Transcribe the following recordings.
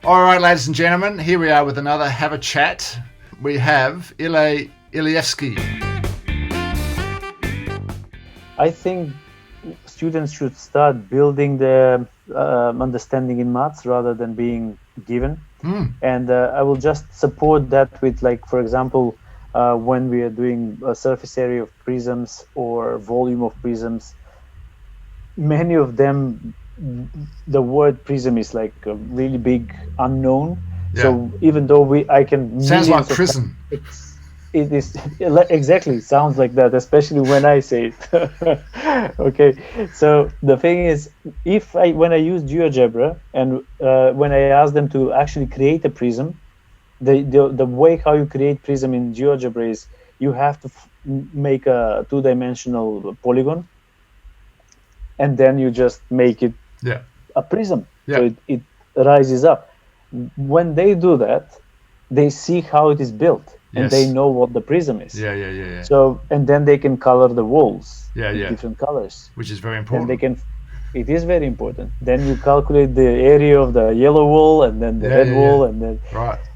All right, ladies and gentlemen, here we are with another Have a Chat. We have Ile Ilejevski. I think students should start building their understanding in maths rather than being given. And I will just support that with, like, for example, when we are doing a surface area of prisms or volume of prisms, many of them, the word prism is like a really big unknown. Yeah. So even though I can sounds like prism. It is exactly sounds like that, especially when I say it. Okay, so the thing is, when I use GeoGebra and when I ask them to actually create a prism, the way how you create prism in GeoGebra is you have to make a two-dimensional polygon, and then you just make it a prism. So it rises up. When they do that, they see how it is built. And they know what the prism is. Yeah. So, and then they can color the walls with different colors. Which is very important. And it is very important. Then you calculate the area of the yellow wall and then the red wall, and then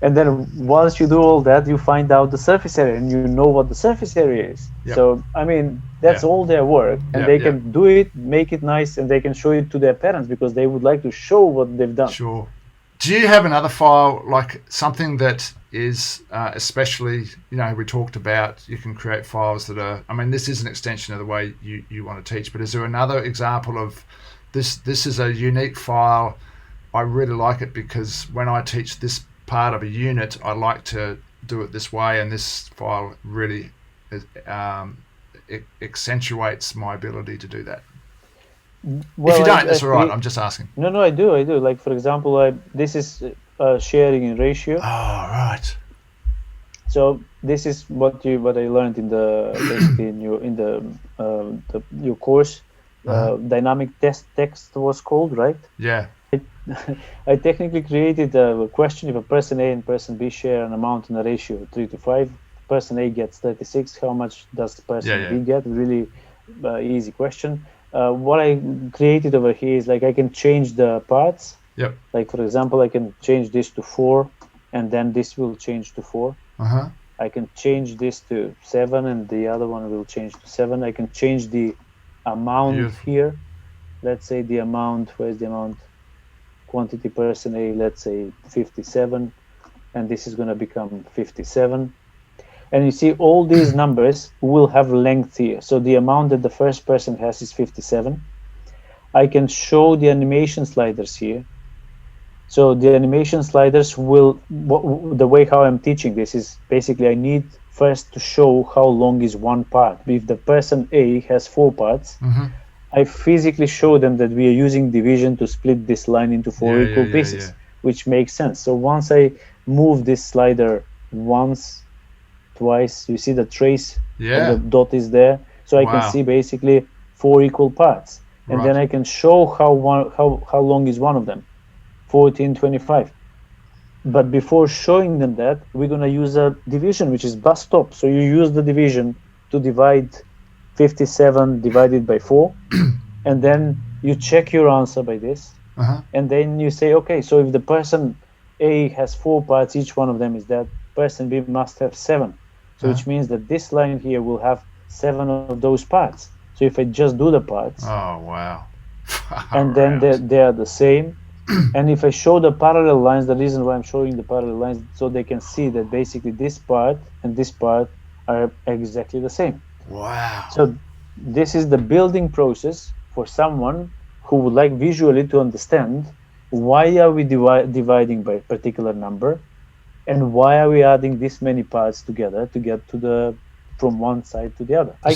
and then once you do all that, you find out the surface area and you know what the surface area is. So, I mean, that's all their work, and they can do it, make it nice, and they can show it to their parents because they would like to show what they've done. Sure. Do you have another file, like something that is especially, we talked about, you can create files that are, I mean, this is an extension of the way you want to teach, but is there another example of this is a unique file? I really like it because when I teach this part of a unit, I like to do it this way, and this file really it accentuates my ability to do that. Well, if you don't, that's all right. I'm just asking. No, I do. Like, for example, this is sharing in ratio. Oh, right. So this is what I learned in the basically in your course. Dynamic text was called, right? Yeah. I technically created a question: if a person A and person B share an amount in a ratio of 3:5, person A gets 36. How much does person B get? Really easy question. What I created over here is, like, I can change the parts. Yep. Like, for example, I can change this to 4, and then this will change to 4. I can change this to 7, and the other one will change to 7. I can change the amount here. Let's say the amount, where's the amount? Quantity person A, let's say 57, and this is going to become 57. And you see all these numbers will have length here. So the amount that the first person has is 57. I can show the animation sliders here. So the animation sliders will, the way how I'm teaching this is basically I need first to show how long is one part. If the person A has 4 parts, I physically show them that we are using division to split this line into 4 equal pieces, which makes sense. So once I move this slider once, twice, you see the trace of the dot is there, so I can see basically 4 equal parts, and then I can show how long is one of them, 14, 25. But before showing them that, we're going to use a division, which is bus stop. So you use the division to divide 57 divided by 4, and then you check your answer by this, and then you say, okay, so if the person A has 4 parts, each one of them is that, person B must have 7. So which means that this line here will have 7 of those parts. So if I just do the parts, and then they are the same, and if I show the parallel lines, the reason why I'm showing the parallel lines, so they can see that basically this part and this part are exactly the same. Wow. So this is the building process for someone who would like visually to understand why are we dividing by a particular number, and why are we adding this many parts together to get to from one side to the other. I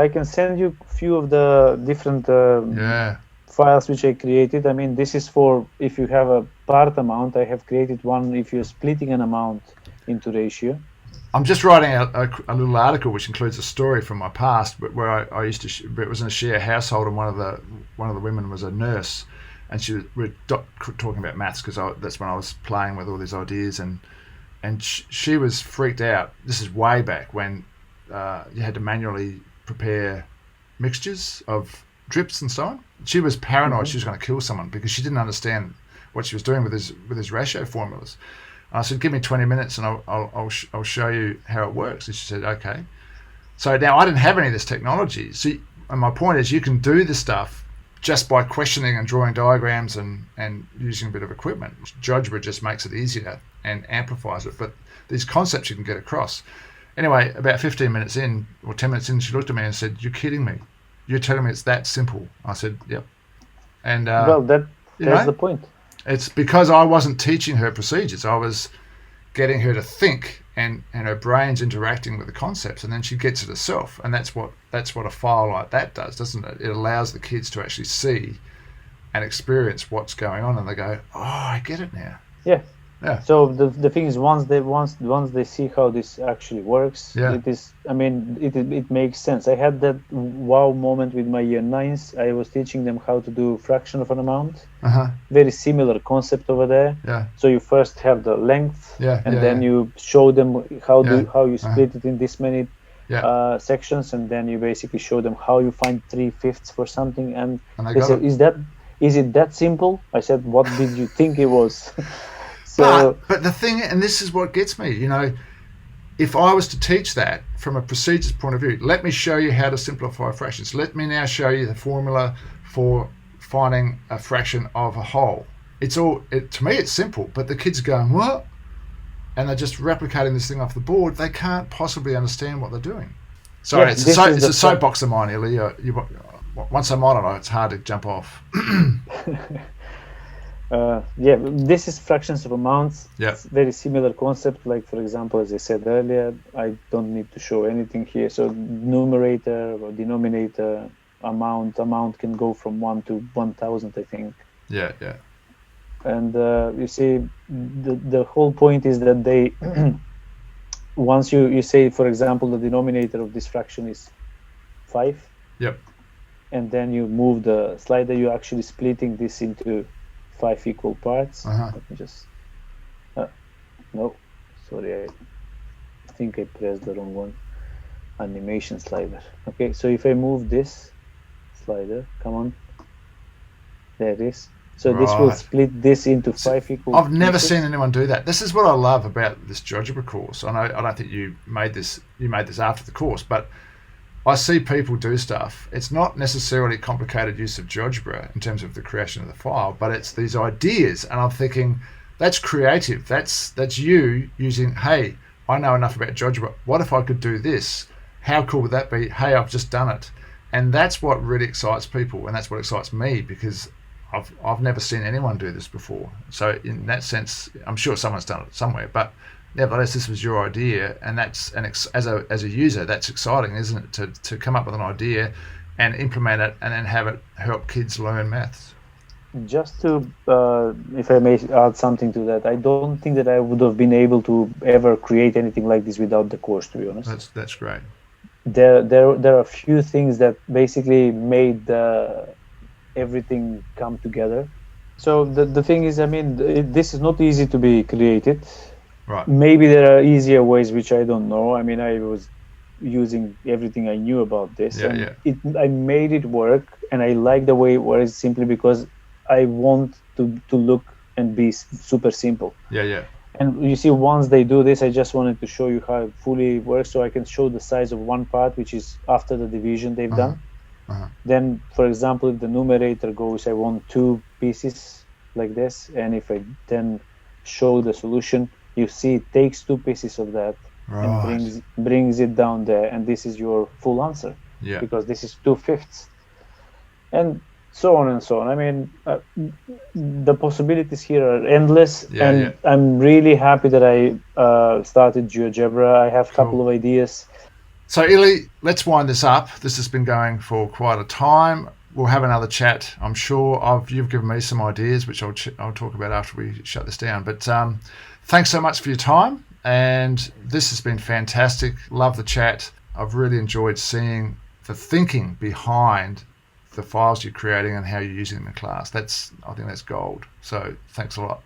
can send you a few of the different files which I created. I mean, this is for if you have a part amount. I have created one if you're splitting an amount into ratio. I'm just writing a little article which includes a story from my past, but where I used to. It was in a share household, and one of the women was a nurse, and we were talking about maths because that's when I was playing with all these ideas, and she was freaked out. This is way back when you had to manually prepare mixtures of drips and so on. She was paranoid she was going to kill someone because she didn't understand what she was doing with his ratio formulas. I said, give me 20 minutes and I'll show you how it works. And she said, okay. So now I didn't have any of this technology. See, and my point is, you can do this stuff just by questioning and drawing diagrams and using a bit of equipment. GeoGebra just makes it easier and amplifies it. But these concepts you can get across. Anyway, about 15 minutes in, or 10 minutes in, she looked at me and said, "You're kidding me. You're telling me it's that simple?" I said, "Yep." And well, that's the point. It's because I wasn't teaching her procedures. I was getting her to think, and her brain's interacting with the concepts, and then she gets it herself. And that's what a file like that does, doesn't it? It allows the kids to actually see and experience what's going on, and they go, "Oh, I get it now." Yeah. Yeah. So the thing is, once they see how this actually works, it is. I mean, it makes sense. I had that wow moment with my year 9s. I was teaching them how to do fraction of an amount. Very similar concept over there. Yeah. So you first have the length, and then you show them how you split it in this many sections, and then you basically show them how you find 3/5 for something. And they said, "Is it that simple?" I said, "What did you think it was?" But the thing, and this is what gets me, if I was to teach that from a procedures point of view, let me show you how to simplify fractions. Let me now show you the formula for finding a fraction of a whole. To me, it's simple, but the kids are going, "What?" And they're just replicating this thing off the board. They can't possibly understand what they're doing. Sorry, it's a soapbox of mine, Ile. Once I'm on it, it's hard to jump off. This is fractions of amounts. It's very similar concept. Like, for example, as I said earlier, I don't need to show anything here. So numerator or denominator amount can go from 1 to 1,000, I think. Yeah. And you see, the whole point is that they once you say, for example, the denominator of this fraction is 5. Yep. And then you move the slider, you're actually splitting this into 5 equal parts. Let me just no, sorry, I think I pressed the wrong one. Animation slider. Okay, so if I move this slider, come on, there it is. So this will split this into 5 equal I've never pieces. seen anyone do that. This is what I love about this GeoGebra course. I don't think you made this after the course, but I see people do stuff. It's not necessarily complicated use of GeoGebra in terms of the creation of the file, but it's these ideas. And I'm thinking, that's creative. That's you using, hey, I know enough about GeoGebra. What if I could do this? How cool would that be? Hey, I've just done it. And that's what really excites people. And that's what excites me, because I've never seen anyone do this before. So in that sense, I'm sure someone's done it somewhere, but nevertheless, this was your idea, and as a user, that's exciting, isn't it? To come up with an idea and implement it, and then have it help kids learn maths. Just to, if I may add something to that, I don't think that I would have been able to ever create anything like this without the course, to be honest. That's great. There are a few things that basically made everything come together. So the thing is, I mean, this is not easy to be created. Right. Maybe there are easier ways, which I don't know. I mean, I was using everything I knew about this, I made it work, and I like the way it works simply because I want to look and be super simple. Yeah. And you see, once they do this, I just wanted to show you how it fully works, so I can show the size of one part, which is after the division they've done. Then, for example, if the numerator goes, I want 2 pieces like this, and if I then show the solution, you see it takes 2 pieces of that and brings it down there, and this is your full answer, because this is 2/5, and so on and so on. I mean, the possibilities here are endless, I'm really happy that I started GeoGebra. I have a couple of ideas. So Ile, let's wind this up. This has been going for quite a time. We'll have another chat, I'm sure. You've given me some ideas, which I'll talk about after we shut this down. But thanks so much for your time, and this has been fantastic. Love the chat. I've really enjoyed seeing the thinking behind the files you're creating and how you're using them in class. I think that's gold. So thanks a lot.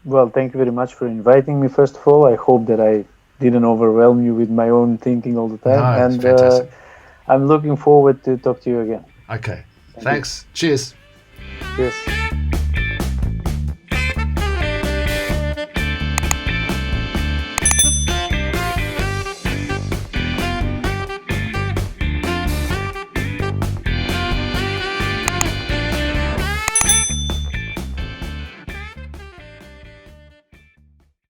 Well, thank you very much for inviting me, first of all. I hope that I didn't overwhelm you with my own thinking all the time. No, it's fantastic. I'm looking forward to talk to you again. Okay. Thanks. Cheers. Cheers.